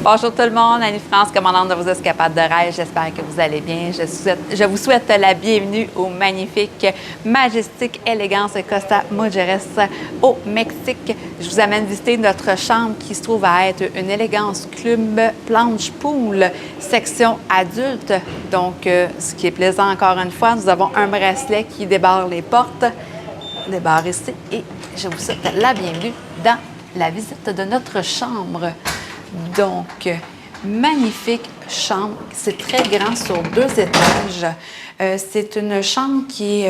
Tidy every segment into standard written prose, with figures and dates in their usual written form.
Bonjour tout le monde, Annie-France, commandante de vos escapades de rêve. J'espère que vous allez bien. Je vous souhaite la bienvenue au magnifique Majestic Elegance Costa Mujeres au Mexique. Je vous amène visiter notre chambre qui se trouve à être une élégance club planche pool, section adulte. Donc, ce qui est plaisant encore une fois, nous avons un bracelet qui débarre les portes, débarre ici, et je vous souhaite la bienvenue dans la visite de notre chambre. Donc, magnifique chambre. C'est très grand sur 2 étages. C'est une chambre qui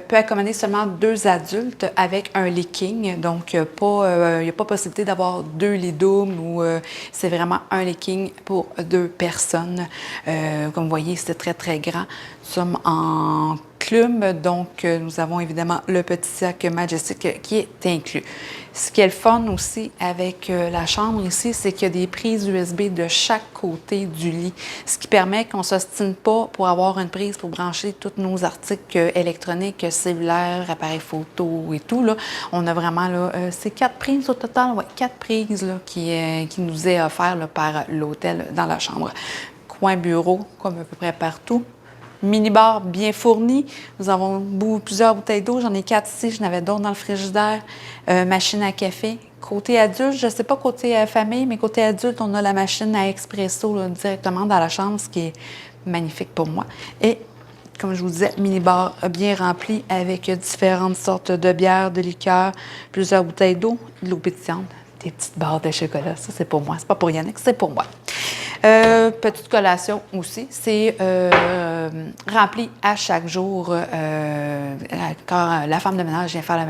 peut accommoder seulement 2 adultes avec un lit king. Donc, il n'y a pas possibilité d'avoir 2 lits doubles ou c'est vraiment un lit king pour 2 personnes. Comme vous voyez, c'est très, très grand. Nous sommes en club, donc nous avons évidemment le petit sac Majestic qui est inclus. Ce qui est le fun aussi avec la chambre ici, c'est qu'il y a des prises USB de chaque côté du lit, ce qui permet qu'on ne s'ostine pas pour avoir une prise pour brancher tous nos articles électroniques, cellulaires, appareils photo et tout. Là. On a vraiment, là, c'est 4 prises au total, ouais, 4 prises là, qui nous est offert là, par l'hôtel dans la chambre. Coin bureau, comme à peu près partout. Mini-bar bien fourni. Nous avons plusieurs bouteilles d'eau. J'en ai 4 ici. J'en avais d'autres dans le frigidaire. Machine à café. Côté adulte, je ne sais pas côté famille, mais côté adulte, on a la machine à expresso là, directement dans la chambre, ce qui est magnifique pour moi. Et comme je vous disais, mini-bar bien rempli avec différentes sortes de bières, de liqueurs, plusieurs bouteilles d'eau, de l'eau pétillante, des petites barres de chocolat. Ça, c'est pour moi. C'est pas pour Yannick, c'est pour moi. Petite collation aussi, c'est rempli à chaque jour. Quand la femme de ménage vient faire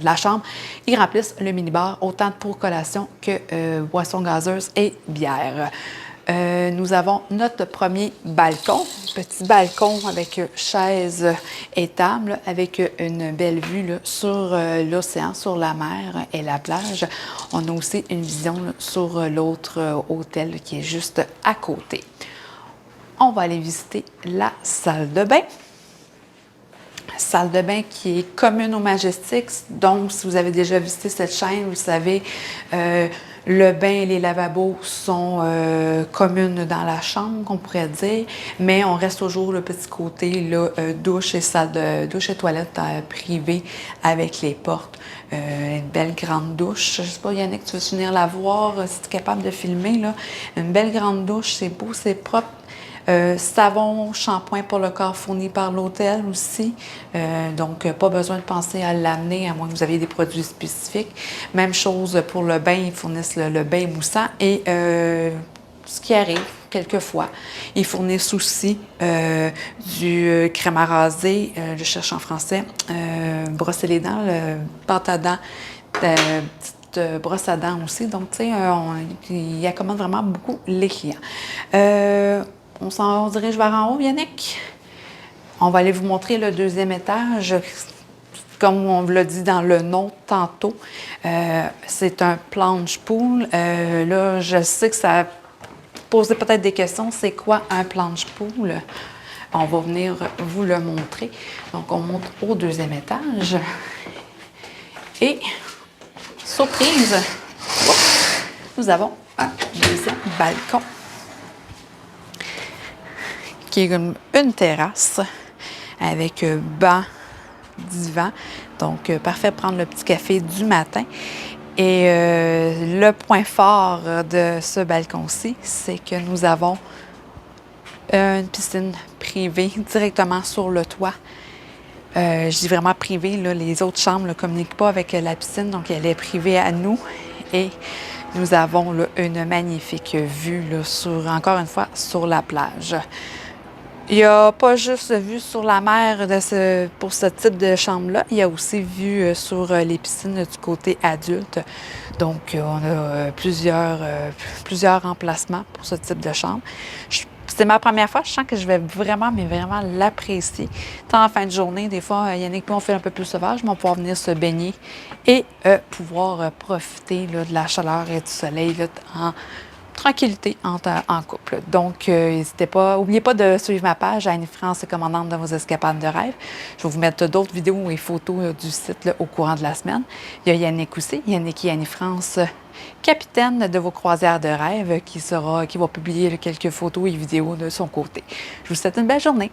la chambre, ils remplissent le minibar autant pour collation que boissons gazeuses et bière. Nous avons notre premier balcon, petit balcon avec chaise et table, avec une belle vue là, sur l'océan, sur la mer et la plage. On a aussi une vision là, sur l'autre hôtel là, qui est juste à côté. On va aller visiter la salle de bain. Salle de bain qui est commune au Majestic. Donc, si vous avez déjà visité cette chaîne, vous savez, le bain et les lavabos sont communes dans la chambre, qu'on pourrait dire, mais on reste toujours le petit côté là, douche et salle de douche et toilette privée avec les portes. Une belle grande douche. Je ne sais pas, Yannick, tu veux venir la voir si tu es capable de filmer, là. Une belle grande douche, c'est beau, c'est propre. Savon, shampoing pour le corps fourni par l'hôtel aussi. Donc, pas besoin de penser à l'amener, à moins que vous ayez des produits spécifiques. Même chose pour le bain, ils fournissent le bain moussant. Et ce qui arrive, quelquefois, ils fournissent aussi du crème à raser, je cherche en français, brosser les dents, pâte à dents, petite brosse à dents aussi. Donc, tu sais, ils accommodent vraiment beaucoup les clients. On s'en dirige vers en haut, Yannick. On va aller vous montrer le 2e étage. Comme on vous l'a dit dans le nom tantôt, c'est un planche pool. Là, je sais que ça pose peut-être des questions. C'est quoi un planche pool? On va venir vous le montrer. Donc, on monte au 2e étage. Et, surprise, nous avons un 2e balcon, qui est comme une terrasse avec banc, divan. Donc, parfait pour prendre le petit café du matin. Et le point fort de ce balcon-ci, c'est que nous avons une piscine privée directement sur le toit. Je dis vraiment privée, là, les autres chambres ne communiquent pas avec la piscine, donc elle est privée à nous. Et nous avons là, une magnifique vue, là, encore une fois, sur la plage. Il n'y a pas juste vue sur la mer pour ce type de chambre-là. Il y a aussi vue sur les piscines du côté adulte. Donc, on a plusieurs emplacements pour ce type de chambre. C'est ma première fois. Je sens que je vais vraiment, mais vraiment l'apprécier. Tant en fin de journée, des fois, Yannick et moi, on fait un peu plus sauvage, mais on va pouvoir venir se baigner et pouvoir profiter là, de la chaleur et du soleil là, en tranquillité en couple. Donc, n'hésitez pas, n'oubliez pas de suivre ma page Annie France, commandante de vos escapades de rêve. Je vais vous mettre d'autres vidéos et photos du site là, au courant de la semaine. Il y a Yannick aussi, Yannick et Annie France, capitaine de vos croisières de rêve, qui va publier quelques photos et vidéos de son côté. Je vous souhaite une belle journée.